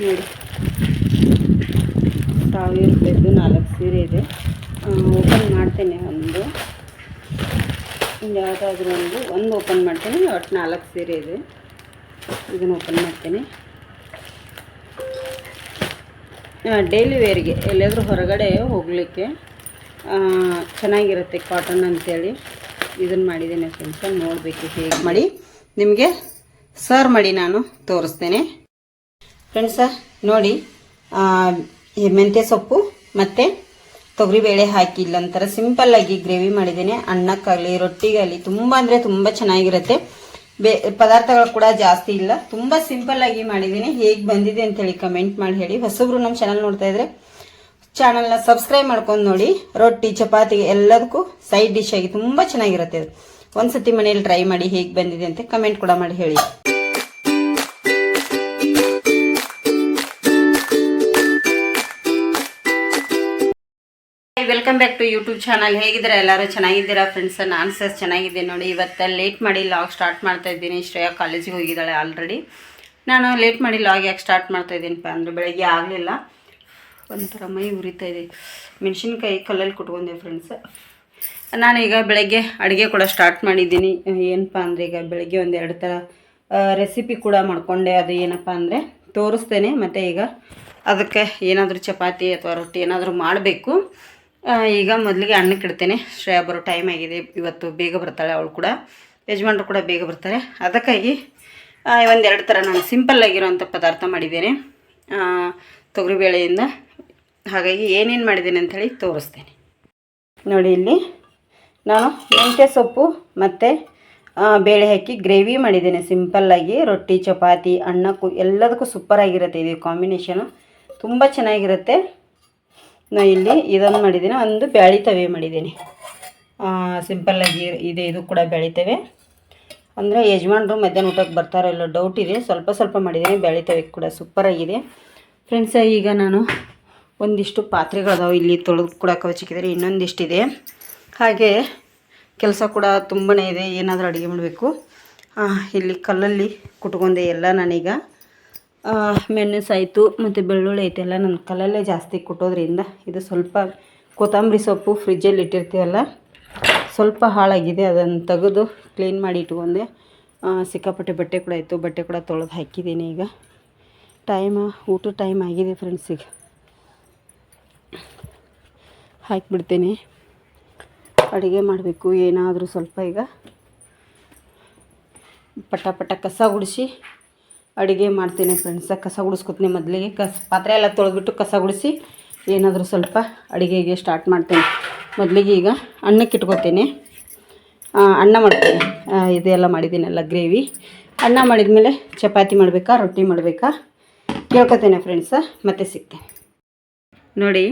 ನೋಡಿ 1000 ರೂಪಾಯಿದು 4 ಸೀರೆ ಇದೆ. ಓಪನ್ ಮಾಡ್ತೇನೆ. ಯಾವುದಾದ್ರೂ ಒಂದು ಓಪನ್ ಮಾಡ್ತೇನೆ. ಒಟ್ಟು 4 ಸೀರೆ ಇದೆ. ಇದನ್ನು ಓಪನ್ ಮಾಡ್ತೇನೆ. ಡೈಲಿ ವೇರ್ಗೆ ಎಲ್ಲಾದರೂ ಹೊರಗಡೆ ಹೋಗಲಿಕ್ಕೆ ಚೆನ್ನಾಗಿರುತ್ತೆ ಕಾಟನ್ ಅಂತೇಳಿ ಇದನ್ನು ಮಾಡಿದ್ದೇನೆ ಫ್ರೆಂಡ್ಸ. ನೋಡಬೇಕು ಹೇಗೆ ಮಾಡಿ ನಿಮಗೆ ಸರ್ವ್ ಮಾಡಿ ನಾನು ತೋರಿಸ್ತೇನೆ ಫ್ರೆಂಡ್ಸ. ನೋಡಿ ಮೆಂತ್ಯ ಸೊಪ್ಪು ಮತ್ತು ತೊಗರಿಬೇಳೆ ಹಾಕಿ ಇಲ್ಲೊಂಥರ ಸಿಂಪಲ್ಲಾಗಿ ಗ್ರೇವಿ ಮಾಡಿದ್ದೇನೆ. ಅನ್ನಕ್ಕಾಗಲಿ ರೊಟ್ಟಿಗಾಗಲಿ ತುಂಬ ಅಂದರೆ ತುಂಬ ಚೆನ್ನಾಗಿರುತ್ತೆ. ಪದಾರ್ಥಗಳು ಕೂಡ ಜಾಸ್ತಿ ಇಲ್ಲ. ತುಂಬ ಸಿಂಪಲ್ಲಾಗಿ ಮಾಡಿದ್ದೀನಿ. ಹೇಗೆ ಬಂದಿದೆ ಅಂತೇಳಿ ಕಮೆಂಟ್ ಮಾಡಿ ಹೇಳಿ. ಹೊಸಬ್ರು ನಮ್ಮ ಚಾನಲ್ ನೋಡ್ತಾ ಇದ್ರೆ ಚಾನಲ್ನ ಸಬ್ಸ್ಕ್ರೈಬ್ ಮಾಡ್ಕೊಂಡು ನೋಡಿ. ರೊಟ್ಟಿ ಚಪಾತಿಗೆ ಎಲ್ಲದಕ್ಕೂ ಸೈಡ್ ಡಿಶ್ ಆಗಿ ತುಂಬ ಚೆನ್ನಾಗಿರುತ್ತೆ. ಅದು ಒಂದ್ಸತಿ ಮನೇಲಿ ಟ್ರೈ ಮಾಡಿ ಹೇಗೆ ಬಂದಿದೆ ಅಂತ ಕಮೆಂಟ್ ಕೂಡ ಮಾಡಿ ಹೇಳಿ. Welcome back to YouTube channel. ಹೇಗಿದ್ದೀರಾ ಎಲ್ಲರೂ? ಚೆನ್ನಾಗಿದ್ದೀರಾ ಫ್ರೆಂಡ್ಸ್? ನಾನು ಸಹ ಚೆನ್ನಾಗಿದ್ದೇನೆ. ನೋಡಿ, ಇವತ್ತು ಲೇಟ್ ಮಾಡಿ ಲಾಗ್ ಸ್ಟಾರ್ಟ್ ಮಾಡ್ತಾ ಇದ್ದೀನಿ. ಶ್ರೇಯಾ ಕಾಲೇಜಿಗೆ ಹೋಗಿದ್ದಾಳೆ ಆಲ್ರೆಡಿ. ನಾನು ಲೇಟ್ ಮಾಡಿ ಲಾಗ್ ಯಾಕೆ ಸ್ಟಾರ್ಟ್ ಮಾಡ್ತಾ ಇದ್ದೀನಪ್ಪ ಅಂದರೆ ಬೆಳಗ್ಗೆ ಆಗಲಿಲ್ಲ. ಒಂಥರ ಮೈ ಉರಿತಾ ಇದೆ. ಮೆಣಸಿನ್ಕಾಯಿ ಕಲ್ಲಲ್ಲಿ ಕುಟ್ಕೊಂಡೆ ಫ್ರೆಂಡ್ಸ್. ನಾನೀಗ ಬೆಳಗ್ಗೆ ಅಡುಗೆ ಕೂಡ ಸ್ಟಾರ್ಟ್ ಮಾಡಿದ್ದೀನಿ. ಏನಪ್ಪ ಅಂದರೆ ಈಗ ಬೆಳಗ್ಗೆ ಒಂದೆರಡು ಥರ ರೆಸಿಪಿ ಕೂಡ ಮಾಡಿಕೊಂಡೆ. ಅದು ಏನಪ್ಪ ಅಂದರೆ ತೋರಿಸ್ತೇನೆ. ಮತ್ತು ಈಗ ಅದಕ್ಕೆ ಏನಾದರೂ ಚಪಾತಿ ಅಥವಾ ರೊಟ್ಟಿ ಏನಾದರೂ ಮಾಡಬೇಕು. ಈಗ ಮೊದಲಿಗೆ ಅನ್ನಕ್ಕೆ ಇಡ್ತೇನೆ. ಶ್ರೇಯಾ ಬರೋ ಟೈಮ್ ಆಗಿದೆ. ಇವತ್ತು ಬೇಗ ಬರ್ತಾಳೆ ಅವಳು ಕೂಡ. ಯಜಮಾನ್ರು ಕೂಡ ಬೇಗ ಬರ್ತಾರೆ. ಅದಕ್ಕಾಗಿ ಒಂದೆರಡು ಥರ ನಾನು ಸಿಂಪಲ್ಲಾಗಿರೋಂಥ ಪದಾರ್ಥ ಮಾಡಿದ್ದೇನೆ ತೊಗರಿಬೇಳೆಯಿಂದ. ಹಾಗಾಗಿ ಏನೇನು ಮಾಡಿದ್ದೇನೆ ಅಂಥೇಳಿ ತೋರಿಸ್ತೇನೆ. ನೋಡಿ, ಇಲ್ಲಿ ನಾನು ಮೆಂತ್ಯ ಸೊಪ್ಪು ಮತ್ತು ಬೇಳೆ ಹಾಕಿ ಗ್ರೇವಿ ಮಾಡಿದ್ದೇನೆ ಸಿಂಪಲ್ಲಾಗಿ. ರೊಟ್ಟಿ ಚಪಾತಿ ಅನ್ನಕ್ಕೂ ಎಲ್ಲದಕ್ಕೂ ಸೂಪರಾಗಿರುತ್ತೆ. ಇದು ಕಾಂಬಿನೇಷನು ತುಂಬ ಚೆನ್ನಾಗಿರುತ್ತೆ. ನಾನು ಇಲ್ಲಿ ಇದನ್ನು ಮಾಡಿದ್ದೀನಿ. ಒಂದು ಬ್ಯಾಳಿ ತವೆ ಮಾಡಿದ್ದೀನಿ. ಸಿಂಪಲ್ಲಾಗಿ ಇದೆ. ಇದು ಕೂಡ ಬ್ಯಾಳಿ ತವೆ. ಅಂದರೆ ಯಜಮಾನ್ರು ಮಧ್ಯಾಹ್ನ ಊಟಕ್ಕೆ ಬರ್ತಾರೋ ಇಲ್ಲೋ ಡೌಟ್ ಇದೆ. ಸ್ವಲ್ಪ ಸ್ವಲ್ಪ ಮಾಡಿದ್ದೀನಿ. ಬ್ಯಾಳಿ ತವೆ ಕೂಡ ಸೂಪರಾಗಿದೆ ಫ್ರೆಂಡ್ಸ. ಈಗ ನಾನು ಒಂದಿಷ್ಟು ಪಾತ್ರೆಗಳದಾವೆ ಇಲ್ಲಿ ತೊಳೆದು ಕೂಡ ಕವಚಿಕ್ಕಿದ್ದಾರೆ. ಇನ್ನೊಂದಿಷ್ಟಿದೆ. ಹಾಗೆ ಕೆಲಸ ಕೂಡ ತುಂಬಾ ಇದೆ. ಏನಾದರೂ ಅಡುಗೆ ಮಾಡಬೇಕು. ಇಲ್ಲಿ ಕಲ್ಲಲ್ಲಿ ಕುಟ್ಕೊಂಡೆ ಎಲ್ಲ ನಾನೀಗ. ಮೆಣಸಾಯಿತು ಮತ್ತು ಬೆಳ್ಳುಳ್ಳಿ ಐತೆ ಎಲ್ಲ ನಾನು ಕಲ್ಲಲ್ಲೇ ಜಾಸ್ತಿ ಕುಟ್ಟೋದ್ರಿಂದ. ಇದು ಸ್ವಲ್ಪ ಕೊತ್ತಂಬರಿ ಸೊಪ್ಪು ಫ್ರಿಜ್ಜಲ್ಲಿ ಇಟ್ಟಿರ್ತೀವಲ್ಲ, ಸ್ವಲ್ಪ ಹಾಳಾಗಿದೆ. ಅದನ್ನು ತೆಗೆದು ಕ್ಲೀನ್ ಮಾಡಿ ಇಟ್ಕೊಂಡೆ. ಸಿಕ್ಕಾಪಟ್ಟೆ ಬಟ್ಟೆ ಕೂಡ ಇತ್ತು. ಬಟ್ಟೆ ಕೂಡ ತೊಳೆದು ಹಾಕಿದ್ದೀನಿ. ಈಗ ಊಟ ಟೈಮ್ ಆಗಿದೆ ಫ್ರೆಂಡ್ಸ್. ಈಗ ಹಾಕಿಬಿಡ್ತೀನಿ. ಅಡುಗೆ ಮಾಡಬೇಕು ಏನಾದರೂ ಸ್ವಲ್ಪ. ಈಗ ಪಟ ಕಸ ಗುಡಿಸಿ ಅಡುಗೆ ಮಾಡ್ತೀನಿ ಫ್ರೆಂಡ್ಸ. ಕಸ ಗುಡಿಸ್ಕೊತೀನಿ ಮೊದಲಿಗೆ. ಪಾತ್ರೆ ಎಲ್ಲ ತೊಳೆದ್ಬಿಟ್ಟು ಕಸ ಗುಡಿಸಿ ಏನಾದರೂ ಸ್ವಲ್ಪ ಅಡುಗೆಗೆ ಸ್ಟಾರ್ಟ್ ಮಾಡ್ತೇನೆ. ಮೊದಲಿಗೆ ಈಗ ಅನ್ನಕ್ಕೆ ಇಟ್ಕೊತೀನಿ. ಅನ್ನ ಮಾಡ್ತೀನಿ. ಇದೆಲ್ಲ ಮಾಡಿದ್ದೀನಲ್ಲ ಗ್ರೇವಿ. ಅನ್ನ ಮಾಡಿದ ಮೇಲೆ ಚಪಾತಿ ಮಾಡಬೇಕಾ ರೊಟ್ಟಿ ಮಾಡಬೇಕಾ ಕೇಳ್ಕೊತೇನೆ ಫ್ರೆಂಡ್ಸ. ಮತ್ತೆ ಸಿಗ್ತೇನೆ. ನೋಡಿ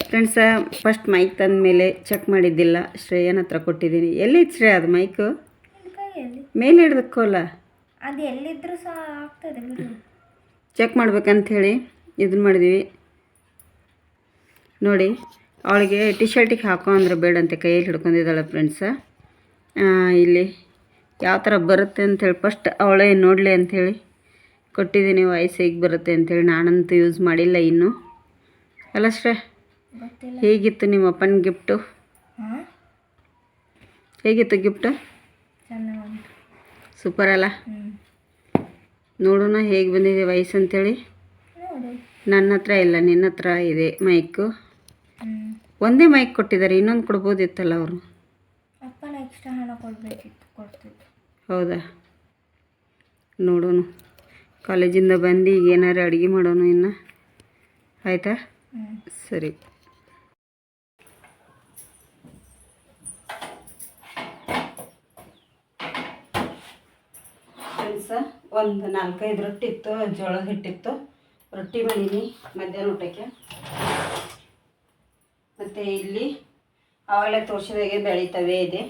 ಫ್ರೆಂಡ್ಸ, ಫಸ್ಟ್ ಮೈಕ್ ತಂದ ಮೇಲೆ ಚೆಕ್ ಮಾಡಿದ್ದಿಲ್ಲ. ಶ್ರೇಯನ ಹತ್ರ ಕೊಟ್ಟಿದ್ದೀನಿ. ಎಲ್ಲಿತ್ತು ಶ್ರೇಯ ಅದು ಮೈಕು? ಮೇಲೆ ಹಿಡ್ದಕ್ಕೋಲ್ಲ, ಅದು ಎಲ್ಲಿದ್ದರೂ ಸಹ ಆಗ್ತದೆ. ಚೆಕ್ ಮಾಡ್ಬೇಕಂಥೇಳಿ ಇದನ್ನು ಮಾಡಿದ್ವಿ. ನೋಡಿ, ಅವಳಿಗೆ ಟಿ ಶರ್ಟಿಗೆ ಹಾಕೋ ಅಂದರೆ ಬೇಡಂತೆ ಕೈಯಲ್ಲಿ ಹಿಡ್ಕೊಂಡಿದ್ದಾಳೆ ಫ್ರೆಂಡ್ಸ. ಇಲ್ಲಿ ಯಾವ ಥರ ಬರುತ್ತೆ ಅಂಥೇಳಿ ಫಸ್ಟ್ ಅವಳೇ ನೋಡಲಿ ಅಂಥೇಳಿ ಕೊಟ್ಟಿದ್ದೀನಿ. ವಾಯ್ಸ್ ಹೇಗೆ ಬರುತ್ತೆ ಅಂಥೇಳಿ. ನಾನಂತೂ ಯೂಸ್ ಮಾಡಿಲ್ಲ ಇನ್ನೂ. ಅಲ್ಲ ಶ್ರೇ, ಹೇಗಿತ್ತು ನಿಮ್ಮ ಅಪ್ಪನ ಗಿಫ್ಟು? ಹೇಗಿತ್ತು ಗಿಫ್ಟು? ಸೂಪರ್ ಅಲ್ಲ? ನೋಡೋಣ ಹೇಗೆ ಬಂದಿದೆ ವಾಯ್ಸ್ ಅಂಥೇಳಿ. ನನ್ನ ಹತ್ರ ಇಲ್ಲ, ನಿನ್ನ ಹತ್ರ ಇದೆ ಮೈಕು. ಒಂದೇ ಮೈಕ್ ಕೊಟ್ಟಿದ್ದಾರೆ. ಇನ್ನೊಂದು ಕೊಡ್ಬೋದಿತ್ತಲ್ಲ ಅವರು. ಎಕ್ಸ್ಟ್ರಾ ಹಣ ಕೊಡ್ತಿತ್ತು. ಹೌದಾ? ನೋಡೋಣ. ಕಾಲೇಜಿಂದ ಬಂದು ಈಗ ಏನಾರು ಅಡುಗೆ ಮಾಡೋಣ ಇನ್ನು. ಆಯಿತಾ? ಸರಿ. ಫ್ರೆಂಡ್ಸ, ಒಂದು 4-5 ರೊಟ್ಟಿ ಇತ್ತು. ಜೋಳದ ಹಿಟ್ಟಿತ್ತು. ರೊಟ್ಟಿ ಮಾಡೀನಿ ಮಧ್ಯಾಹ್ನ ಊಟಕ್ಕೆ. ಮತ್ತು ಇಲ್ಲಿ ಅವಾಗಲೇ ತೋರಿಸಿದಾಗೆ ಬ್ಯಾಳಿ ತವೆ ಇದೆ.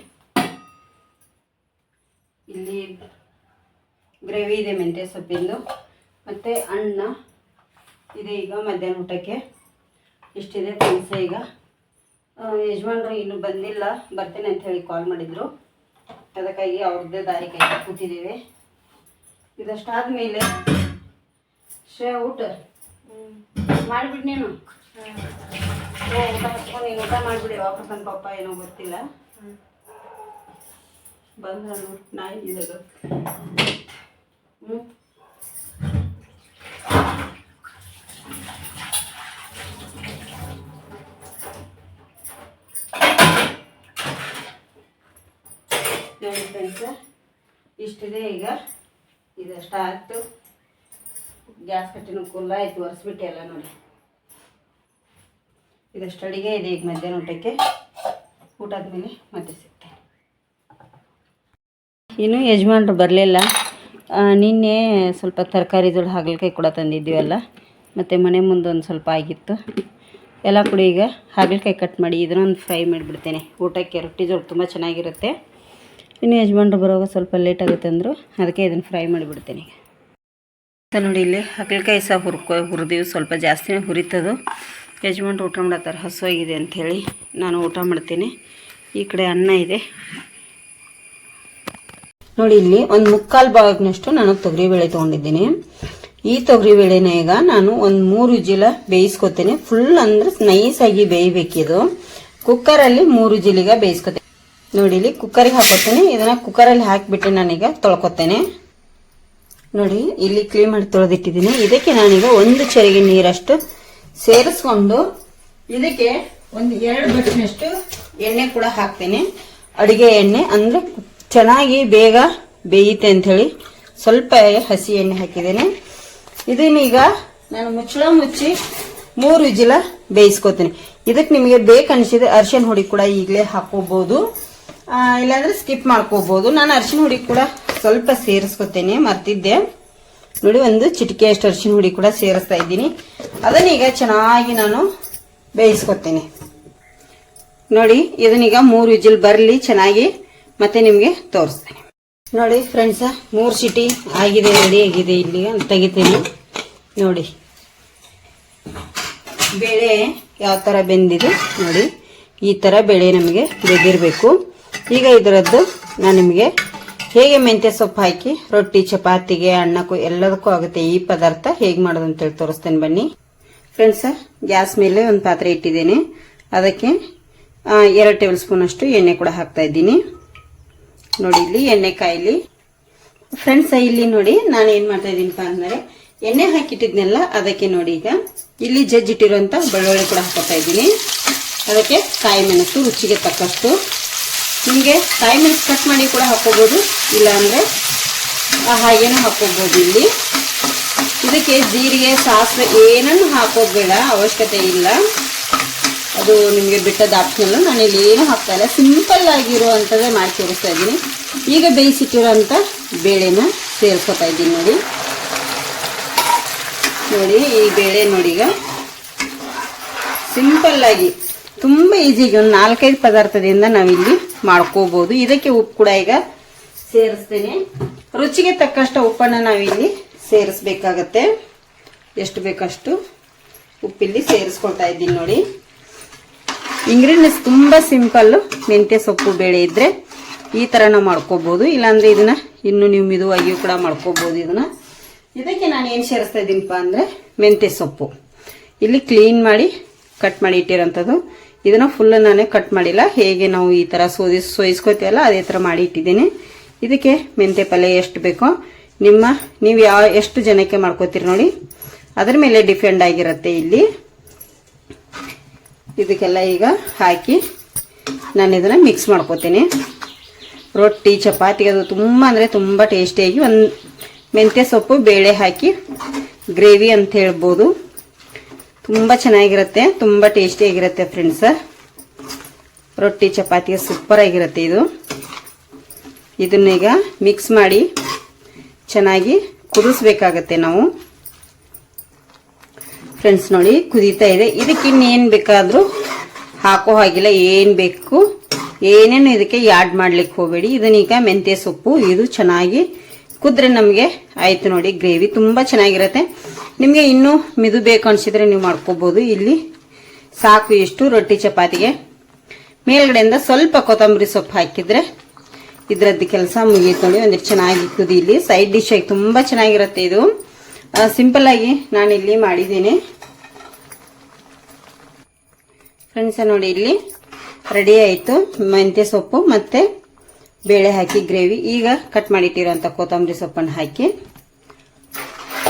ಇಲ್ಲಿ ಗ್ರೇವಿ ಇದೆ ಮೆಂತ್ಯ ಸೊಪ್ಪಿಂದು. ಮತ್ತು ಅನ್ನ ಇದೆ. ಈಗ ಮಧ್ಯಾಹ್ನ ಊಟಕ್ಕೆ ಇಷ್ಟಿದೆ ಫ್ರೆಂಡ್ಸ. ಈಗ ಯಜಮಾನ್ರು ಇನ್ನೂ ಬಂದಿಲ್ಲ, ಬರ್ತೇನೆ ಅಂತ ಹೇಳಿ ಕಾಲ್ ಮಾಡಿದರು. ಅದಕ್ಕಾಗಿ ಅವ್ರದ್ದೇ ದಾರಿ ಕೈ ಕೂತಿದ್ದೇವೆ. ಇದಷ್ಟಾದ ಮೇಲೆ ಊಟ ಮಾಡಿಬಿಡಿ ನೀನು. ಊಟ ಹಚ್ಕೊಂಡು ನೀನು ಊಟ ಮಾಡಿಬಿಡಿ. ವಾಪಸ್ ನನ್ನ ಪಪ್ಪ ಏನೋ ಗೊತ್ತಿಲ್ಲ ಬಂದ್ರು ನಾಯಿ ಇದಾಗ. ನೋಡಿ ಫ್ರೆಂಡ್ಸ್, ಇಷ್ಟಿದೆ. ಈಗ ಇದಷ್ಟು ಆಯ್ತು. ಗ್ಯಾಸ್ ಕಟ್ಟಿನ ಕುಲ್ಲ ಆಯ್ತು, ಒರೆಸ್ಬಿಟ್ಟೆ ಎಲ್ಲ. ನೋಡಿ ಇದಷ್ಟು ಅಡಿಗೆ ಇದೆ. ಈಗ ಮಧ್ಯಾಹ್ನ ಊಟಕ್ಕೆ. ಊಟ ಆದಮೇಲೆ ಮತ್ತೆ ಸಿಗ್ತೇನೆ. ಇನ್ನು ಯಜಮಾನ್ರು ಬರಲಿಲ್ಲ. ನಿನ್ನೆ ಸ್ವಲ್ಪ ತರಕಾರಿ ಜೋಳ ಹಾಗಲಕಾಯಿ ಕೂಡ ತಂದಿದ್ದೀವಲ್ಲ, ಮತ್ತು ಮನೆ ಮುಂದೆ ಒಂದು ಸ್ವಲ್ಪ ಆಗಿತ್ತು ಎಲ್ಲ ಕೂಡ. ಈಗ ಹಾಗಲಕಾಯಿ ಕಟ್ ಮಾಡಿ ಇದನ್ನೊಂದು ಫ್ರೈ ಮಾಡಿಬಿಡ್ತೇನೆ. ಊಟಕ್ಕೆ ರೊಟ್ಟಿ ಜೋಳ ತುಂಬ ಚೆನ್ನಾಗಿರುತ್ತೆ. ಇನ್ನು ಯಜಮಾನ್ರು ಬರೋವಾಗ ಸ್ವಲ್ಪ ಲೇಟ್ ಆಗುತ್ತೆ ಅಂದರು, ಅದಕ್ಕೆ ಇದನ್ನು ಫ್ರೈ ಮಾಡಿಬಿಡ್ತೇನೆ ಈಗ. ನೋಡಿ ಇಲ್ಲಿ ಹಾಗಲಕಾಯಿ ಸಹ ಹುರಿದೀವಿ. ಸ್ವಲ್ಪ ಜಾಸ್ತಿನೇ ಹುರಿತದು. ಯಜಮಾನ್ರು ಊಟ ಮಾಡತ್ತಾರೆ, ಹಸುವಾಗಿದೆ ಅಂಥೇಳಿ ನಾನು ಊಟ ಮಾಡ್ತೇನೆ. ಈ ಕಡೆ ಅನ್ನ ಇದೆ. ನೋಡಿ ಇಲ್ಲಿ ಒಂದು 3/4 ಭಾಗನಷ್ಟು ನಾನು ತೊಗರಿಬೇಳೆ ತೊಗೊಂಡಿದ್ದೀನಿ. ಈ ತೊಗರಿಬೇಳೆನ ಈಗ ನಾನು ಒಂದು 3 ವಿಜಿಲ ಬೇಯಿಸ್ಕೊತೇನೆ. ಫುಲ್ ಅಂದ್ರೆ ನೈಸಾಗಿ ಬೇಯಬೇಕಿದು. ಕುಕ್ಕರಲ್ಲಿ 3 ವಿಜಿಲಿಗೆ ಬೇಯಿಸ್ಕೊತೇನೆ. ನೋಡಿ ಇಲ್ಲಿ ಕುಕ್ಕರಿಗೆ ಹಾಕೋತೇನೆ. ಇದನ್ನ ಕುಕ್ಕರಲ್ಲಿ ಹಾಕಿಬಿಟ್ಟು ನಾನೀಗ ತೊಳ್ಕೊತೇನೆ. ನೋಡಿ ಇಲ್ಲಿ ಕ್ಲೀನ್ ಮಾಡಿ ತೊಳೆದಿಟ್ಟಿದ್ದೀನಿ. ಇದಕ್ಕೆ ನಾನೀಗ 1 ಚರಿಗೆ ನೀರಷ್ಟು ಸೇರಿಸ್ಕೊಂಡು ಇದಕ್ಕೆ ಒಂದು 2 ಬಟ್ಟನಷ್ಟು ಎಣ್ಣೆ ಕೂಡ ಹಾಕ್ತೇನೆ. ಅಡಿಗೆ ಎಣ್ಣೆ ಅಂದ್ರೆ ಚೆನ್ನಾಗಿ ಬೇಗ ಬೇಯುತ್ತೆ ಅಂಥೇಳಿ ಸ್ವಲ್ಪ ಹಸಿ ಎಣ್ಣೆ ಹಾಕಿದ್ದೇನೆ. ಇದನ್ನೀಗ ನಾನು ಮುಚ್ಚಳ ಮುಚ್ಚಿ 3 ವಿಜಿಲ ಬೇಯಿಸ್ಕೊತೀನಿ. ಇದಕ್ಕೆ ನಿಮಗೆ ಬೇಕನ್ಸಿದ್ರೆ ಅರಿಶಿನ ಹುಡಿ ಕೂಡ ಈಗಲೇ ಹಾಕೋಬಹುದು, ಇಲ್ಲಾಂದ್ರೆ ಸ್ಕಿಪ್ ಮಾಡ್ಕೋಬಹುದು. ನಾನು ಅರಿಶಿನ ಹುಡಿ ಕೂಡ ಸ್ವಲ್ಪ ಸೇರಿಸ್ಕೊತೇನೆ, ಮರ್ತಿದ್ದೆ. ನೋಡಿ ಒಂದು ಚಿಟಿಕೆ ಅಷ್ಟು ಅರಿಶಿನ ಹುಡಿ ಕೂಡ ಸೇರಿಸ್ತಾ ಇದ್ದೀನಿ. ಅದನ್ನೀಗ ಚೆನ್ನಾಗಿ ನಾನು ಬೇಯಿಸ್ಕೊತೇನೆ. ನೋಡಿ ಇದನ್ನೀಗ 3 ವಿಜಿಲ್ ಬರಲಿ ಚೆನ್ನಾಗಿ, ಮತ್ತೆ ನಿಮಗೆ ತೋರಿಸ್ತೇನೆ. ನೋಡಿ ಫ್ರೆಂಡ್ಸ, 3 ಸಿಟಿ ಆಗಿದೆ, ರೆಡಿ ಆಗಿದೆ. ಇಲ್ಲಿ ತೆಗಿತೀನಿ. ನೋಡಿ ಬೇಳೆ ಯಾವ ಥರ ಬೆಂದಿದೆ. ನೋಡಿ ಈ ಥರ ಬೇಳೆ ನಮಗೆ ಬೆಂದಿರಬೇಕು. ಈಗ ಇದರದ್ದು ನಾನು ನಿಮಗೆ ಹೇಗೆ ಮೆಂತ್ಯ ಸೊಪ್ಪು ಹಾಕಿ ರೊಟ್ಟಿ, ಚಪಾತಿಗೆ, ಅನ್ನಕ್ಕೂ ಎಲ್ಲದಕ್ಕೂ ಆಗುತ್ತೆ ಈ ಪದಾರ್ಥ ಹೇಗೆ ಮಾಡೋದು ಅಂತೇಳಿ ತೋರಿಸ್ತೇನೆ ಬನ್ನಿ. ಫ್ರೆಂಡ್ಸ, ಗ್ಯಾಸ್ ಮೇಲೆ ಒಂದು ಪಾತ್ರೆ ಇಟ್ಟಿದ್ದೇನೆ. ಅದಕ್ಕೆ 2 ಟೇಬಲ್ ಸ್ಪೂನ್ ಅಷ್ಟು ಎಣ್ಣೆ ಕೂಡ ಹಾಕ್ತಾ ಇದ್ದೀನಿ. ನೋಡಿ ಇಲ್ಲಿ ಎಣ್ಣೆ ಕಾಯಿಲಿ. ಫ್ರೆಂಡ್ಸ್, ಇಲ್ಲಿ ನೋಡಿ ನಾನು ಏನ್ ಮಾಡ್ತಾ ಇದ್ದೀನಿಪ್ಪ ಅಂದ್ರೆ ಎಣ್ಣೆ ಹಾಕಿಟ್ಟಿದ್ನೆಲ್ಲ ಅದಕ್ಕೆ ನೋಡಿ ಈಗ ಇಲ್ಲಿ ಜಜ್ಜಿಟ್ಟಿರುವಂತ ಬೆಳ್ಳುಳ್ಳಿ ಕೂಡ ಹಾಕೋತಾ ಇದ್ದೀನಿ. ಅದಕ್ಕೆ ಕಾಯಿ ಮೆಣಸು ರುಚಿಗೆ ತಕ್ಕಷ್ಟು. ನಿಮಗೆ ಕಾಯಿ ಮೆಣಸು ಕಟ್ ಮಾಡಿ ಕೂಡ ಹಾಕೋಬಹುದು, ಇಲ್ಲ ಅಂದ್ರೆ ಹಾಗೇನೂ ಹಾಕೋಬಹುದು. ಇಲ್ಲಿ ಇದಕ್ಕೆ ಜೀರಿಗೆ, ಸಾಸಿವೆ ಏನನ್ನು ಹಾಕೋದು ಬೇಡ, ಅವಶ್ಯಕತೆ ಇಲ್ಲ. ಅದು ನಿಮಗೆ ಬಿಟ್ಟದ ಆಪ್ಷನಲ್. ನಾನು ಇಲ್ಲಿ ಏನು ಹಾಕ್ತಾ ಇಲ್ಲ, ಸಿಂಪಲ್ ಆಗಿರುವಂಥದ್ದೇ ಮಾಡಿ ತೋರಿಸ್ತಾ ಇದ್ದೀನಿ. ಈಗ ಬೇಯಿಸಿಟ್ಟಿರೋಂಥ ಬೇಳೆನ ಸೇರಿಸ್ಕೊತಾ ಇದ್ದೀನಿ. ನೋಡಿ ನೋಡಿ ಈ ಬೇಳೆ ನೋಡಿ ಈಗ ಸಿಂಪಲ್ ಆಗಿ ತುಂಬ ಈಸಿಯಾಗಿ ಒಂದು 4-5 ಪದಾರ್ಥದಿಂದ ನಾವಿಲ್ಲಿ ಮಾಡ್ಕೋಬಹುದು. ಇದಕ್ಕೆ ಉಪ್ಪು ಕೂಡ ಈಗ ಸೇರಿಸ್ತೇನೆ. ರುಚಿಗೆ ತಕ್ಕಷ್ಟು ಉಪ್ಪನ್ನು ನಾವಿಲ್ಲಿ ಸೇರಿಸ್ಬೇಕಾಗತ್ತೆ. ಎಷ್ಟು ಬೇಕಷ್ಟು ಉಪ್ಪಿಲ್ಲಿ ಸೇರಿಸ್ಕೊಳ್ತಾ ಇದ್ದೀನಿ. ನೋಡಿ ಇಂಗ್ರೀಡಿಯೆಂಟ್ಸ್ ತುಂಬಾ ಸಿಂಪಲ್. ಮೆಂತ್ಯ ಸೊಪ್ಪು ಬೇಳೆ ಇದ್ರೆ ಈ ತರ ನಾವು ಮಾಡ್ಕೋಬಹುದು, ಇಲ್ಲಾಂದ್ರೆ ಇದನ್ನ ಇನ್ನು ನೀವು ಮಿದುವಾಗಿಯೂ ಕೂಡ ಮಾಡ್ಕೋಬಹುದು. ಇದಕ್ಕೆ ನಾನು ಏನು ಸೇರಿಸ್ತಾ ಇದ್ದೀನಿಪ್ಪ ಅಂದ್ರೆ ಮೆಂತ್ಯ ಸೊಪ್ಪು ಇಲ್ಲಿ ಕ್ಲೀನ್ ಮಾಡಿ ಕಟ್ ಮಾಡಿ ಇಟ್ಟಿರೋಂಥದ್ದು. ಇದನ್ನ ಫುಲ್ ನಾನೇ ಕಟ್ ಮಾಡಿಲ್ಲ, ಹೇಗೆ ನಾವು ಈ ತರ ಸೋಯಿಸ್ಕೋತೀವಲ್ಲ ಅದೇ ತರ ಮಾಡಿ ಇಟ್ಟಿದ್ದೀನಿ. ಇದಕ್ಕೆ ಮೆಂತ್ಯ ಪಲ್ಯ ಎಷ್ಟು ಬೇಕೋ ನೀವು ಎಷ್ಟು ಜನಕ್ಕೆ ಮಾಡ್ಕೋತೀರಿ ನೋಡಿ ಅದ್ರ ಮೇಲೆ ಡಿಪೆಂಡ್ ಆಗಿರುತ್ತೆ. ಇಲ್ಲಿ ಇದಕ್ಕೆಲ್ಲ ಈಗ ಹಾಕಿ ನಾನು ಇದನ್ನ ಮಿಕ್ಸ್ ಮಾಡ್ಕೋತೀನಿ. ರೊಟ್ಟಿ, ಚಪಾತಿಗೆ ಅದು ತುಂಬ ಅಂದರೆ ತುಂಬ ಟೇಸ್ಟಿಯಾಗಿ ಒಂದು ಮೆಂತ್ಯ ಸೊಪ್ಪು ಬೇಳೆ ಹಾಕಿ ಗ್ರೇವಿ ಅಂತ ಹೇಳ್ಬೋದು. ತುಂಬ ಚೆನ್ನಾಗಿರುತ್ತೆ, ತುಂಬ ಟೇಸ್ಟಿಯಾಗಿರುತ್ತೆ ಫ್ರೆಂಡ್ಸ್. ರೊಟ್ಟಿ ಚಪಾತಿಗೆ ಸೂಪರ್ ಆಗಿರುತ್ತೆ ಇದು. ಇದನ್ನೀಗ ಮಿಕ್ಸ್ ಮಾಡಿ ಚೆನ್ನಾಗಿ ಕುದಿಸ್ಬೇಕಾಗತ್ತೆ ನಾವು ಫ್ರೆಂಡ್ಸ್. ನೋಡಿ ಕುದೀತಾ ಇದೆ. ಇದಕ್ಕೆ ಇನ್ನೇನು ಬೇಕಾದರೂ ಹಾಕೋ ಹಾಗಿಲ್ಲ, ಏನು ಬೇಕು ಏನೇನು ಇದಕ್ಕೆ ಯಾಡ್ ಮಾಡ್ಲಿಕ್ಕೆ ಹೋಗಬೇಡಿ. ಇದನ್ನೀಗ ಮೆಂತ್ಯ ಸೊಪ್ಪು ಇದು ಚೆನ್ನಾಗಿ ಕುದ್ರೆ ನಮಗೆ ಆಯ್ತು. ನೋಡಿ ಗ್ರೇವಿ ತುಂಬ ಚೆನ್ನಾಗಿರುತ್ತೆ. ನಿಮಗೆ ಇನ್ನೂ ಮಿದು ಬೇಕು ಅನಿಸಿದ್ರೆ ನೀವು ಮಾಡ್ಕೋಬಹುದು. ಇಲ್ಲಿ ಸಾಕು ಇಷ್ಟು ರೊಟ್ಟಿ ಚಪಾತಿಗೆ. ಮೇಲ್ಗಡೆಯಿಂದ ಸ್ವಲ್ಪ ಕೊತ್ತಂಬರಿ ಸೊಪ್ಪು ಹಾಕಿದ್ರೆ ಇದರದ್ದು ಕೆಲಸ ಮುಗಿಯುತ್ತೆ. ನೋಡಿ ಒಂದಿಷ್ಟು ಚೆನ್ನಾಗಿ ಕುದೀಲಿ. ಸೈಡ್ ಡಿಶ್ ಆಗಿ ತುಂಬ ಚೆನ್ನಾಗಿರುತ್ತೆ ಇದು. ಸಿಂಪಲ್ಲಾಗಿ ನಾನಿಲ್ಲಿ ಮಾಡಿದ್ದೀನಿ ಫ್ರೆಂಡ್ಸ. ನೋಡಿ ಇಲ್ಲಿ ರೆಡಿ ಆಯಿತು ಮೆಂತ್ಯ ಸೊಪ್ಪು ಮತ್ತು ಬೇಳೆ ಹಾಕಿ ಗ್ರೇವಿ. ಈಗ ಕಟ್ ಮಾಡಿಟ್ಟಿರೋಂಥ ಕೊತ್ತಂಬರಿ ಸೊಪ್ಪನ್ನು ಹಾಕಿ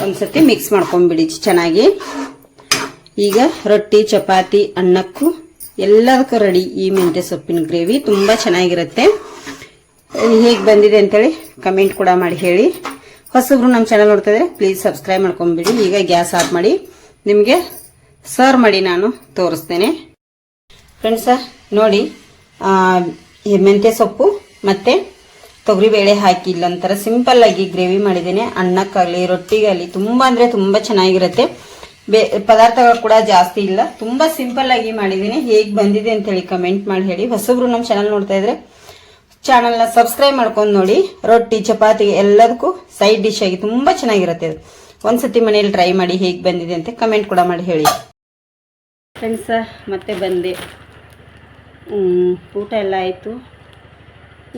ಒಂದ್ಸತಿ ಮಿಕ್ಸ್ ಮಾಡ್ಕೊಂಬಿಡಿ ಚೆನ್ನಾಗಿ. ಈಗ ರೊಟ್ಟಿ ಚಪಾತಿ ಅನ್ನಕ್ಕೂ ಎಲ್ಲದಕ್ಕೂ ರೆಡಿ ಈ ಮೆಂತ್ಯ ಸೊಪ್ಪಿನ ಗ್ರೇವಿ. ತುಂಬ ಚೆನ್ನಾಗಿರುತ್ತೆ. ಹೇಗೆ ಬಂದಿದೆ ಅಂತೇಳಿ ಕಮೆಂಟ್ ಕೂಡ ಮಾಡಿ ಹೇಳಿ. ಹೊಸಬ್ರು ನಮ್ಮ ಚಾನಲ್ ನೋಡ್ತಾ ಇದ್ರೆ ಪ್ಲೀಸ್ ಸಬ್ಸ್ಕ್ರೈಬ್ ಮಾಡ್ಕೊಂಬಿಡಿ. ಈಗ ಗ್ಯಾಸ್ ಆಫ್ ಮಾಡಿ ನಿಮಗೆ ಸರ್ವ್ ಮಾಡಿ ನಾನು ತೋರಿಸ್ತೇನೆ ಫ್ರೆಂಡ್ಸ. ನೋಡಿ ಈ ಮೆಂತ್ಯ ಸೊಪ್ಪು ಮತ್ತು ತೊಗರಿಬೇಳೆ ಹಾಕಿ ಇಲ್ಲಂತರ ಸಿಂಪಲ್ಲಾಗಿ ಗ್ರೇವಿ ಮಾಡಿದ್ದೇನೆ. ಅನ್ನಕ್ಕಾಗಲಿ ರೊಟ್ಟಿಗಾಗಲಿ ತುಂಬ ಅಂದರೆ ತುಂಬ ಚೆನ್ನಾಗಿರುತ್ತೆ. ಪದಾರ್ಥಗಳು ಕೂಡ ಜಾಸ್ತಿ ಇಲ್ಲ. ತುಂಬ ಸಿಂಪಲ್ಲಾಗಿ ಮಾಡಿದ್ದೀನಿ. ಹೇಗೆ ಬಂದಿದೆ ಅಂತೇಳಿ ಕಮೆಂಟ್ ಮಾಡಿ ಹೇಳಿ. ಹೊಸಬ್ರು ನಮ್ಮ ಚಾನಲ್ ನೋಡ್ತಾ ಇದ್ರೆ ಚಾನಲ್ನ ಸಬ್ಸ್ಕ್ರೈಬ್ ಮಾಡ್ಕೊಂಡು ನೋಡಿ. ರೊಟ್ಟಿ ಚಪಾತಿ ಎಲ್ಲದಕ್ಕೂ ಸೈಡ್ ಡಿಶ್ ಆಗಿ ತುಂಬ ಚೆನ್ನಾಗಿರುತ್ತೆ. ಒಂದ್ಸತಿ ಮನೇಲಿ ಟ್ರೈ ಮಾಡಿ ಹೇಗೆ ಬಂದಿದೆ ಅಂತ ಕಮೆಂಟ್ ಕೂಡ ಮಾಡಿ ಹೇಳಿ ಫ್ರೆಂಡ್ಸ. ಮತ್ತೆ ಬಂದೆ, ಊಟ ಎಲ್ಲ ಆಯಿತು.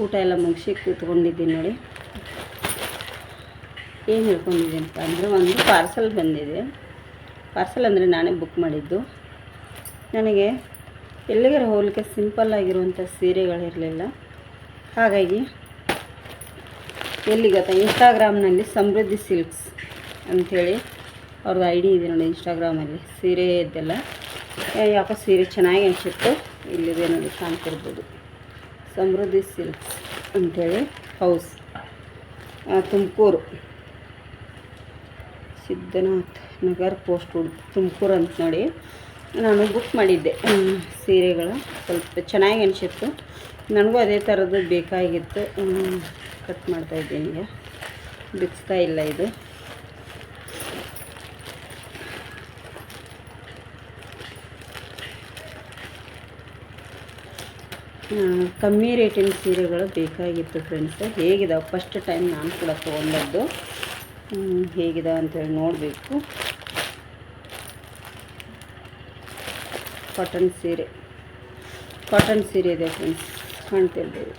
ಊಟ ಎಲ್ಲ ಮುಗಿಸಿ ಕೂತ್ಕೊಂಡಿದ್ದೀನಿ. ನೋಡಿ ಏನು ಹೇಳ್ಕೊಂಡಿದ್ದೀನಪ್ಪ ಅಂದರೆ ಒಂದು ಪಾರ್ಸಲ್ ಬಂದಿದೆ. ಪಾರ್ಸಲ್ ಅಂದರೆ ನಾನೇ ಬುಕ್ ಮಾಡಿದ್ದು. ನನಗೆ ಎಲ್ಲಿಗಾರ ಹೋಗಲಿಕ್ಕೆ ಸಿಂಪಲ್ಲಾಗಿರುವಂಥ ಸೀರೆಗಳಿರಲಿಲ್ಲ. ಹಾಗಾಗಿ ಎಲ್ಲಿ ಗೊತ್ತಾ, ಇನ್ಸ್ಟಾಗ್ರಾಮ್ನಲ್ಲಿ ಸಮೃದ್ಧಿ ಸಿಲ್ಕ್ಸ್ ಅಂಥೇಳಿ ಅವ್ರದ್ದು ಐ ಡಿ ಇದೆ ನೋಡಿ ಇನ್ಸ್ಟಾಗ್ರಾಮಲ್ಲಿ. ಸೀರೆ ಇದ್ದೆಲ್ಲ ಯಾಕೋ ಸೀರೆ ಚೆನ್ನಾಗಿ ಅನಿಸುತ್ತೆ. ಇಲ್ಲಿದೆ ನೋಡಿ ಕಾಣ್ತಿರ್ಬೋದು, ಸಮೃದ್ಧಿ ಸಿಲ್ಕ್ಸ್ ಅಂಥೇಳಿ ಹೌಸ್, ತುಮಕೂರು, ಸಿದ್ಧನಾಥ್ ನಗರ್ ಪೋಸ್ಟ್ ತುಮಕೂರು ಅಂತ ನೋಡಿ. ನಾನು ಬುಕ್ ಮಾಡಿದ್ದೆ ಸೀರೆಗಳು. ಸ್ವಲ್ಪ ಚೆನ್ನಾಗಿ ಅನಿಸಿತ್ತು. ನನಗೂ ಅದೇ ಥರದ್ದು ಬೇಕಾಗಿತ್ತು. ಕಟ್ ಮಾಡ್ತಾಯಿದ್ದೀನಿ. ಈಗ ಬಿಡಿಸ್ತಾ ಇಲ್ಲ. ಇದು ಕಮ್ಮಿ ರೇಟಿನ ಸೀರೆಗಳು ಬೇಕಾಗಿತ್ತು ಫ್ರೆಂಡ್ಸ್. ಹೇಗಿದಾವೆ ಫಸ್ಟ್ ಟೈಮ್ ನಾನು ಕೂಡ ತೊಗೊಂಡದ್ದು. ಹೇಗಿದಾವೆ ಅಂತೇಳಿ ನೋಡಬೇಕು. ಕಾಟನ್ ಸೀರೆ ಇದೆ ಫ್ರೆಂಡ್ಸ್, ಕಾಣ್ತಿರ್ಬೋದು.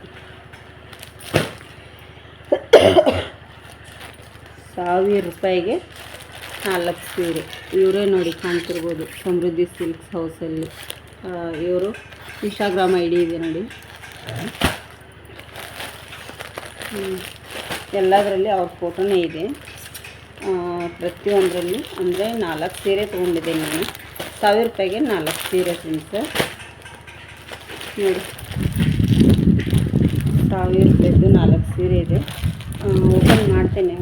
1000 ರೂಪಾಯಿಗೆ 4 ಸೀರೆ. ಇವರೇ ನೋಡಿ ಕಾಣ್ತಿರ್ಬೋದು, ಸಮೃದ್ಧಿ ಸಿಲ್ಕ್ಸ್ ಹೌಸಲ್ಲಿ. ಇವರು ಇನ್ಸ್ಟಾಗ್ರಾಮ್ ಐ ಡಿ ಇದೆ ನೋಡಿ. ಎಲ್ಲದರಲ್ಲಿ ಅವ್ರ ಫೋಟೋನೇ ಇದೆ ಪ್ರತಿಯೊಂದರಲ್ಲಿ. ಅಂದರೆ 4 ಸೀರೆ ತೊಗೊಂಡಿದ್ದೀನಿ ನಾನು. 1000 ರೂಪಾಯಿಗೆ 4 ಸೀರೆ ಫ್ರೆಂಡ್ಸ್. ನೋಡಿ 1000 ರೂಪಾಯಿದು 4 ಸೀರೆ ಇದೆ. ಓಪನ್ ಮಾಡ್ತೇನೆ.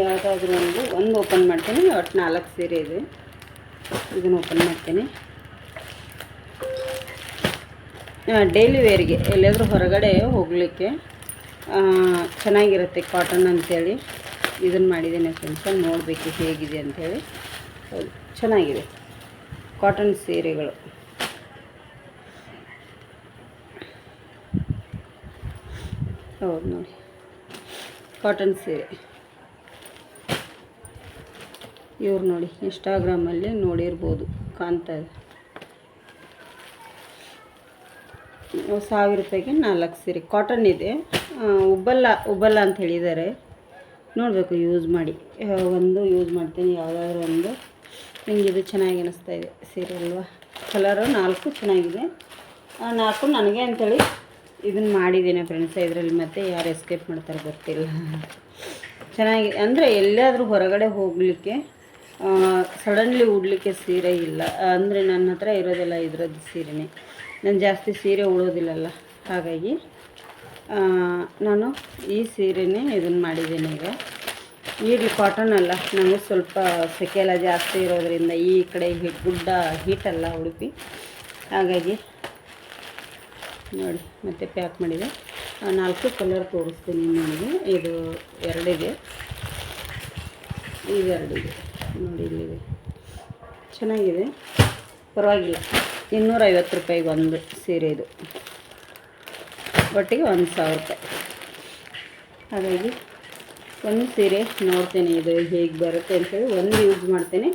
ಯಾವುದಾದ್ರೂ ಒಂದು ಓಪನ್ ಮಾಡ್ತೇನೆ. ಒಟ್ಟು 4 ಸೀರೆ ಇದೆ. ಇದನ್ನು ಓಪನ್ ಮಾಡ್ತೇನೆ. ಡೈಲಿ ವೇರ್ಗೆ ಎಲ್ಲಾದರೂ ಹೊರಗಡೆ ಹೋಗಲಿಕ್ಕೆ ಚೆನ್ನಾಗಿರುತ್ತೆ ಕಾಟನ್ ಅಂಥೇಳಿ ಇದನ್ನು ಮಾಡಿದ್ದೇನೆ ಫ್ರೆಂಡ್ಸ್. ನೋಡಬೇಕು ಹೇಗಿದೆ ಅಂಥೇಳಿ. ಹೌದು, ಚೆನ್ನಾಗಿದೆ ಕಾಟನ್ ಸೀರೆಗಳು. ಹೌದು ನೋಡಿ, ಕಾಟನ್ ಸೀರೆ. ಇವ್ರು ನೋಡಿ ಇನ್ಸ್ಟಾಗ್ರಾಮಲ್ಲಿ ನೋಡಿರ್ಬೋದು, ಕಾಣ್ತಾ ಇದೆ. 1000 ರೂಪಾಯಿಗೆ 4 ಸೀರೆ. ಕಾಟನ್ ಇದೆ. ಉಬ್ಬಲ್ಲ ಅಂತ ಹೇಳಿದ್ದಾರೆ. ನೋಡಬೇಕು ಯೂಸ್ ಮಾಡಿ. ಒಂದು ಯೂಸ್ ಮಾಡ್ತೀನಿ, ಯಾವುದಾದ್ರೂ ಒಂದು. ನಿಮಗೆ ಇದು ಚೆನ್ನಾಗಿ ಅನ್ನಿಸ್ತಾ ಇದೆ ಸೀರೆ ಅಲ್ವಾ? ಕಲರು 4 ಚೆನ್ನಾಗಿದೆ. 4 ನನಗೆ ಅಂಥೇಳಿ ಇದನ್ನು ಮಾಡಿದ್ದೇನೆ ಫ್ರೆಂಡ್ಸ್. ಇದರಲ್ಲಿ ಮತ್ತೆ ಯಾರು ಎಸ್ಕೇಪ್ ಮಾಡ್ತಾರೆ ಗೊತ್ತಿಲ್ಲ. ಚೆನ್ನಾಗಿ ಅಂದರೆ ಎಲ್ಲಾದರೂ ಹೊರಗಡೆ ಹೋಗಲಿಕ್ಕೆ ಸಡನ್ಲಿ ಉಡಲಿಕ್ಕೆ ಸೀರೆ ಇಲ್ಲ ಅಂದರೆ ನನ್ನ ಹತ್ರ ಇರೋದೆಲ್ಲ ಇದರದ್ದು ಸೀರೆನೇ. ನಾನು ಜಾಸ್ತಿ ಸೀರೆ ಉಡೋದಿಲ್ಲಲ್ಲ, ಹಾಗಾಗಿ ನಾನು ಈ ಸೀರೆನೇ ಇದನ್ನು ಮಾಡಿದ್ದೇನೆ. ಈಗ ಈಗಲೂ ಕಾಟನ್ ಅಲ್ಲ, ನಮಗೆ ಸ್ವಲ್ಪ ಸೆಕೆ ಎಲ್ಲ ಜಾಸ್ತಿ ಇರೋದರಿಂದ ಈ ಕಡೆ ಗುಡ್ಡ ಹೀಟಲ್ಲ ಉಡುಪಿ, ಹಾಗಾಗಿ ನೋಡಿ ಮತ್ತೆ ಪ್ಯಾಕ್ ಮಾಡಿದೆ. 4 ಕಲರ್ ತೋರಿಸ್ತೀನಿ ನಿಮಗೆ. ಇದು 2 ಇದೆ, ಇದು 2 ಇದೆ ನೋಡಿ. ಇಲ್ಲಿದೆ, ಚೆನ್ನಾಗಿದೆ, ಪರವಾಗಿಲ್ಲ. 250 ರೂಪಾಯಿಗೆ ಒಂದು ಸೀರೆ. ಇದು ಒಟ್ಟಿಗೆ 1000 ರೂಪಾಯಿ. ಹಾಗಾಗಿ ಒಂದು ಸೀರೆ ನೋಡ್ತೇನೆ ಇದು ಹೇಗೆ ಬರುತ್ತೆ ಅಂತೇಳಿ. ಒಂದು ಯೂಸ್ ಮಾಡ್ತೇನೆ,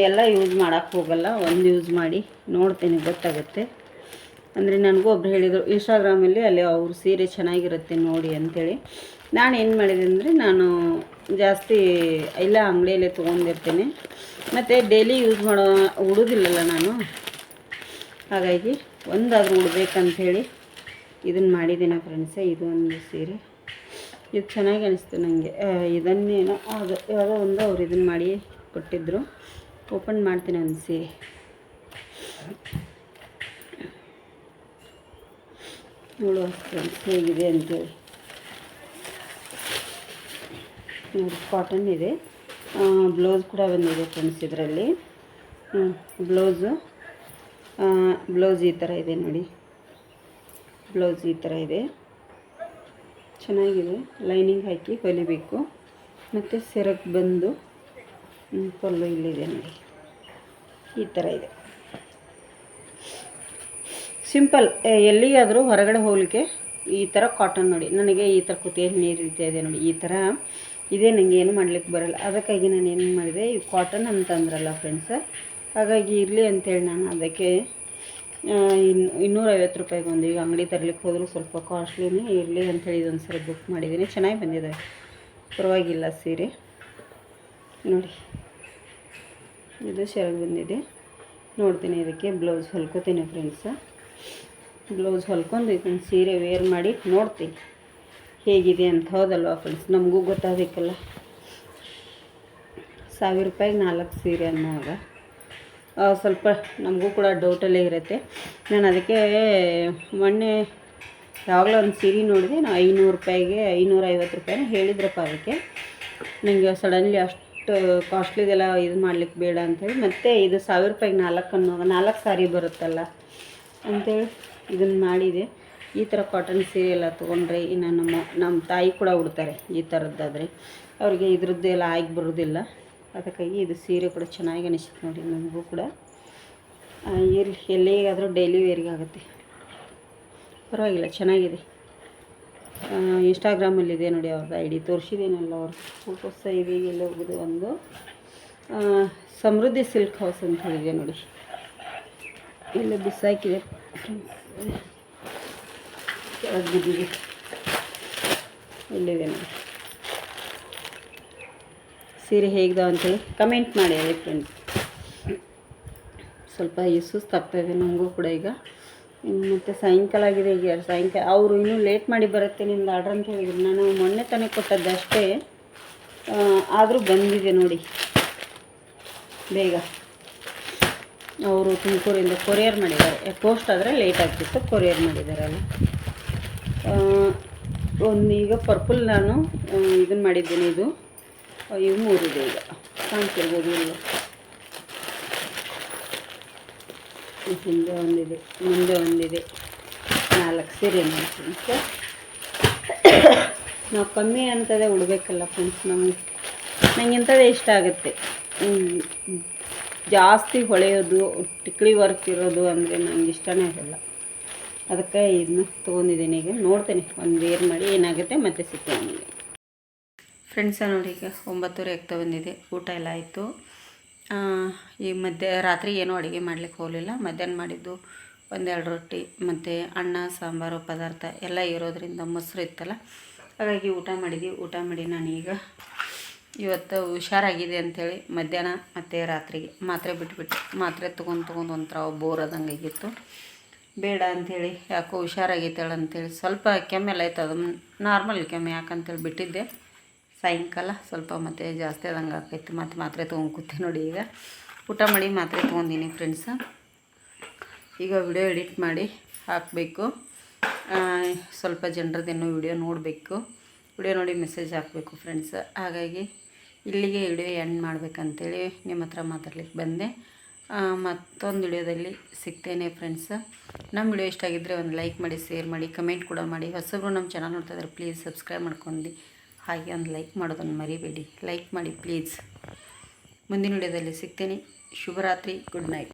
ಎಲ್ಲ ಯೂಸ್ ಮಾಡೋಕ್ಕೆ ಹೋಗಲ್ಲ. ಒಂದು ಯೂಸ್ ಮಾಡಿ ನೋಡ್ತೇನೆ, ಗೊತ್ತಾಗುತ್ತೆ. ಅಂದರೆ ನನಗೂ ಒಬ್ರು ಹೇಳಿದರು ಇನ್ಸ್ಟಾಗ್ರಾಮಲ್ಲಿ, ಅಲ್ಲಿ ಅವ್ರ ಸೀರೆ ಚೆನ್ನಾಗಿರುತ್ತೆ ನೋಡಿ ಅಂಥೇಳಿ. ನಾನು ಏನು ಮಾಡಿದೆ ಅಂದರೆ ನಾನು ಜಾಸ್ತಿ ಇಲ್ಲ ಅಂಗಡಿಯಲ್ಲೇ ತೊಗೊಂಡಿರ್ತೀನಿ ಮತ್ತು ಡೈಲಿ ಯೂಸ್ ಮಾಡೋ ಉಡೋದಿಲ್ಲಲ್ಲ ನಾನು, ಹಾಗಾಗಿ ಒಂದಾದರೂ ಉಡ್ಬೇಕಂಥೇಳಿ ಇದನ್ನು ಮಾಡಿದ್ದೀನಿ ಫ್ರೆಂಡ್ಸೇ. ಇದು ಒಂದು ಸೀರೆ, ಇದು ಚೆನ್ನಾಗಿ ಅನಿಸ್ತು ನನಗೆ. ಇದನ್ನೇನೋ ಅದು ಯಾವುದೋ ಒಂದು ಅವ್ರು ಇದನ್ನು ಮಾಡಿ ಕೊಟ್ಟಿದ್ದರು. ಓಪನ್ ಮಾಡ್ತೀನಿ ಒಂದು ಸೀರೆ. ನೋಡುವ ಫ್ರೆಂಡ್ಸ್ ಹೇಗಿದೆ ಅಂತೇಳಿ. ನೋಡಿ ಕಾಟನ್ ಇದೆ, ಬ್ಲೌಸ್ ಕೂಡ ಬಂದಿದೆ ಫ್ರೆಂಡ್ಸ್ ಇದರಲ್ಲಿ. ಬ್ಲೌಸ್ ಈ ಥರ ಇದೆ ನೋಡಿ, ಬ್ಲೌಸ್ ಈ ಥರ ಇದೆ, ಚೆನ್ನಾಗಿದೆ. ಲೈನಿಂಗ್ ಹಾಕಿ ಹೊಲಿಬೇಕು. ಮತ್ತು ಸೆರಗ್ ಬಂದು ಪಲ್ಲು ಇಲ್ಲಿದೆ ನೋಡಿ, ಈ ಥರ ಇದೆ. ಸಿಂಪಲ್, ಎಲ್ಲಿಗಾದರೂ ಹೊರಗಡೆ ಹೋಗಲಿಕ್ಕೆ ಈ ಥರ ಕಾಟನ್ ನೋಡಿ. ನನಗೆ ಈ ಥರ ಕುತ್ತಿಗೆ ನೀರು ರೀತಿ ಇದೆ ನೋಡಿ, ಈ ಥರ ಇದೇ ನನಗೆ ಏನು ಮಾಡ್ಲಿಕ್ಕೆ ಬರಲ್ಲ. ಅದಕ್ಕಾಗಿ ನಾನು ಏನು ಮಾಡಿದೆ, ಈ ಕಾಟನ್ ಅಂತಂದ್ರಲ್ಲ ಫ್ರೆಂಡ್ಸ್, ಹಾಗಾಗಿ ಇರಲಿ ಅಂಥೇಳಿ ನಾನು ಅದಕ್ಕೆ 250 ರೂಪಾಯಿಗೆ ಒಂದು. ಈಗ ಅಂಗಡಿ ತರಲಿಕ್ಕೆ ಹೋದರೂ ಸ್ವಲ್ಪ ಕಾಸ್ಟ್ಲಿನೇ ಇರಲಿ ಅಂಥೇಳಿ ಇದೊಂದು ಸರಿ ಬುಕ್ ಮಾಡಿದ್ದೀನಿ. ಚೆನ್ನಾಗಿ ಬಂದಿದೆ, ಪರವಾಗಿಲ್ಲ ಸೀರೆ ನೋಡಿ. ಇದು ಸೆರಗು ಬಂದಿದೆ. ನೋಡ್ತೀನಿ ಇದಕ್ಕೆ ಬ್ಲೌಸ್ ಹೊಲ್ಕೋತೀನಿ ಫ್ರೆಂಡ್ಸ. ಬ್ಲೌಸ್ ಹೊಲ್ಕೊಂಡು ಇದನ್ನು ಸೀರೆ ವೇರ್ ಮಾಡಿ ನೋಡ್ತೀನಿ ಹೇಗಿದೆ ಅಂತ. ಹೌದಲ್ವಾ ಫ್ರೆಂಡ್ಸ್, ನಮಗೂ ಗೊತ್ತಾಗಬೇಕಲ್ಲ. 1000 ರೂಪಾಯಿಗೆ 4 ಸೀರೆ ಅನ್ನೋವಾಗ ಸ್ವಲ್ಪ ನಮಗೂ ಕೂಡ ಡೌಟಲ್ಲೇ ಇರುತ್ತೆ. ನಾನು ಅದಕ್ಕೆ ಮೊನ್ನೆ ಯಾವಾಗಲೂ ಒಂದು ಸೀರೆ ನೋಡಿದೆ, ನಾನು 500 ರೂಪಾಯಿಗೆ 550 ರೂಪಾಯಿನ ಹೇಳಿದ್ರಪ್ಪ. ಅದಕ್ಕೆ ನನಗೆ ಸಡನ್ಲಿ ಅಷ್ಟು ಕಾಸ್ಟ್ಲಿದೆಲ್ಲ ಇದು ಮಾಡ್ಲಿಕ್ಕೆ ಬೇಡ ಅಂಥೇಳಿ, ಮತ್ತು ಇದು 1000 ರೂಪಾಯಿಗೆ 4 ಅನ್ನುವಾಗ 4 ಸಾರಿ ಬರುತ್ತಲ್ಲ ಅಂಥೇಳಿ ಇದನ್ನು ಮಾಡಿದೆ. ಈ ಥರ ಕಾಟನ್ ಸೀರೆ ಎಲ್ಲ ತೊಗೊಂಡ್ರೆ ಇನ್ನು ನಮ್ಮ ತಾಯಿ ಕೂಡ ಉಡ್ತಾರೆ ಈ ಥರದ್ದಾದರೆ, ಅವ್ರಿಗೆ ಇದ್ರದ್ದು ಎಲ್ಲ ಆಗಿ ಬರೋದಿಲ್ಲ. ಅದಕ್ಕಾಗಿ ಇದು ಸೀರೆ ಕೂಡ ಚೆನ್ನಾಗಿ ಅನಿಸುತ್ತೆ ನೋಡಿ. ನನಗೂ ಕೂಡ ಎಲ್ಲಿಗಾದರೂ ಡೈಲಿ ವೇರ್ಗೆ ಆಗುತ್ತೆ, ಪರವಾಗಿಲ್ಲ, ಚೆನ್ನಾಗಿದೆ. ಇನ್ಸ್ಟಾಗ್ರಾಮಲ್ಲಿದೆ ನೋಡಿ ಅವ್ರದ್ದು ಐಡಿ, ತೋರಿಸಿದ್ದೇನಲ್ಲ ಅವ್ರ ಫೋಟೋಸ್ ಇದೆ. ಎಲ್ಲ ಹೋಗಿದೆ ಒಂದು ಸಮೃದ್ಧಿ ಸಿಲ್ಕ್ ಹೌಸ್ ಅಂತ ಹೇಳಿದೆ ನೋಡಿ, ಎಲ್ಲ ಬಿಸಾಕಿದೆ ಕೆಳಗೆ ಬಿದ್ದಿದೆ. ಇಲ್ಲಿದೆ ನೋಡಿ ಸೀರೆ ಹೇಗಿದಾವೆ ಅಂತೇಳಿ ಕಮೆಂಟ್ ಮಾಡಿ ಅದೇ ಫ್ರೆಂಡ್ಸ್. ಸ್ವಲ್ಪ ಸುಸ್ತಾಗ್ತಾಯಿದೆ ನನಗೂ ಕೂಡ ಈಗ. ಮತ್ತು ಸಾಯಂಕಾಲ ಆಗಿದೆ. ಈಗ ಸಾಯಂಕಾಲ ಅವರು ಇನ್ನೂ ಲೇಟ್ ಮಾಡಿ ಬರುತ್ತೆ ನಿಮ್ದು ಆರ್ಡ್ರ್ ಅಂತ ಹೇಳಿದ್ರು. ನಾನು ಮೊನ್ನೆ ತಾನೇ ಕೊಟ್ಟದ್ದಷ್ಟೇ, ಆದರೂ ಬಂದಿದೆ ನೋಡಿ ಬೇಗ. ಅವರು ತುಮಕೂರಿಂದ ಕೊರಿಯರ್ ಮಾಡಿದ್ದಾರೆ. ಪೋಸ್ಟ್ ಆದರೆ ಲೇಟ್ ಆಗ್ತಿತ್ತು, ಕೊರಿಯರ್ ಮಾಡಿದ್ದಾರಲ್ಲ. ಈಗ ಪರ್ಪಲ್ ನಾನು ಇದನ್ನು ಮಾಡಿದ್ದೇನೆ. ಇವು 3 ಇದೆ ಈಗ, ಕಾಣ್ತಿರ್ಬೋದು. ಇಲ್ಲ ಹಿಂದೆ ಒಂದಿದೆ, ಮುಂದೆ ಒಂದಿದೆ, 4 ಸೀರೆ ನೋಡಿ ಫ್ರೆಂಡ್ಸ್. ನಾವು ಕಮ್ಮಿ ಅಂತದೇ ಉಡಬೇಕಲ್ಲ ಫ್ರೆಂಡ್ಸ್. ನಂಗೆ ಇಂಥದ್ದೇ ಇಷ್ಟ ಆಗುತ್ತೆ. ಜಾಸ್ತಿ ಹೊಳೆಯೋದು, ಟಿಕ್ಳಿ ವರ್ಕ್ ಇರೋದು ಅಂದರೆ ನಂಗೆ ಇಷ್ಟನೇ ಆಗಲ್ಲ. ಅದಕ್ಕೆ ಇದನ್ನ ತೊಗೊಂಡಿದ್ದೀನಿ. ಈಗ ನೋಡ್ತೀನಿ ಒಂದು ವೇರ್ ಮಾಡಿ ಏನಾಗುತ್ತೆ ಮತ್ತೆ ಸಿಗ್ತೀನಿ ನನಗೆ ಫ್ರೆಂಡ್ಸ. ನೋಡಿ ಈಗ 9:30 ಆಗ್ತಾ ಬಂದಿದೆ. ಊಟ ಎಲ್ಲ ಆಯಿತು. ಈ ರಾತ್ರಿ ಏನೂ ಅಡುಗೆ ಮಾಡಲಿಕ್ಕೆ ಹೋಗಲಿಲ್ಲ. ಮಧ್ಯಾಹ್ನ ಮಾಡಿದ್ದು 1-2 ರೊಟ್ಟಿ ಮತ್ತು ಅನ್ನ ಸಾಂಬಾರು ಪದಾರ್ಥ ಎಲ್ಲ ಇರೋದ್ರಿಂದ ಮೊಸರು ಇತ್ತಲ್ಲ, ಹಾಗಾಗಿ ಊಟ ಮಾಡಿದ್ವಿ. ಊಟ ಮಾಡಿ ನಾನೀಗ ಇವತ್ತು ಹುಷಾರಾಗಿದೆ ಅಂಥೇಳಿ ಮಧ್ಯಾಹ್ನ ಮತ್ತು ರಾತ್ರಿಗೆ ಮಾತ್ರೆ ಬಿಟ್ಬಿಟ್ಟು, ಮಾತ್ರೆ ತೊಗೊಂಡು ಒಂಥರ ಬೋರ್ ಆದಂಗೆ ಆಗಿತ್ತು. ಬೇಡ ಅಂಥೇಳಿ, ಯಾಕೋ ಹುಷಾರಾಗೈತೇಳ ಅಂಥೇಳಿ ಸ್ವಲ್ಪ ಕೆಮ್ಮೆಲ್ಲ ಆಯ್ತು. ಅದು ನಾರ್ಮಲ್ ಕೆಮ್ಮು ಯಾಕಂತೇಳಿ ಬಿಟ್ಟಿದ್ದೆ. ಸಾಯಂಕಾಲ ಸ್ವಲ್ಪ ಮತ್ತೆ ಜಾಸ್ತಿ ಆದಂಗೆ ಆಕೈತಿ, ಮತ್ತು ಮಾತ್ರೆ ತೊಗೊಂಡು ಕೂತೆ ನೋಡಿ. ಈಗ ಊಟ ಮಾಡಿ ಮಾತ್ರೆ ತೊಗೊಂಡಿನಿ ಫ್ರೆಂಡ್ಸ. ಈಗ ವಿಡಿಯೋ ಎಡಿಟ್ ಮಾಡಿ ಹಾಕಬೇಕು. ಸ್ವಲ್ಪ ಜನರದ್ದೇನೋ ವಿಡಿಯೋ ನೋಡಬೇಕು, ವಿಡಿಯೋ ನೋಡಿ ಮೆಸೇಜ್ ಹಾಕಬೇಕು ಫ್ರೆಂಡ್ಸ್. ಹಾಗಾಗಿ ಇಲ್ಲಿಗೆ ವಿಡಿಯೋ ಎಂಡ್ ಮಾಡಬೇಕಂತೇಳಿ ನಿಮ್ಮ ಹತ್ರ ಮಾತಾಡ್ಲಿಕ್ಕೆ ಬಂದೆ. ಮತ್ತೊಂದು ವಿಡಿಯೋದಲ್ಲಿ ಸಿಗ್ತೇನೆ ಫ್ರೆಂಡ್ಸ್. ನಮ್ಮ ವಿಡಿಯೋ ಇಷ್ಟ ಆಗಿದ್ದರೆ ಒಂದು ಲೈಕ್ ಮಾಡಿ, ಶೇರ್ ಮಾಡಿ, ಕಮೆಂಟ್ ಕೂಡ ಮಾಡಿ. ಹೊಸಬ್ರು ನಮ್ಮ ಚಾನಲ್ ನೋಡ್ತಾ ಇದ್ದಾರೆ, ಪ್ಲೀಸ್ ಸಬ್ಸ್ಕ್ರೈಬ್ ಮಾಡ್ಕೊಂಡು ಹಾಗೆ ಒಂದು ಲೈಕ್ ಮಾಡೋದನ್ನು ಮರಿಬೇಡಿ. ಲೈಕ್ ಮಾಡಿ ಪ್ಲೀಸ್. ಮುಂದಿನ ವಿಡಿಯೋದಲ್ಲಿ ಸಿಗ್ತೇನೆ. ಶುಭರಾತ್ರಿ, ಗುಡ್ ನೈಟ್.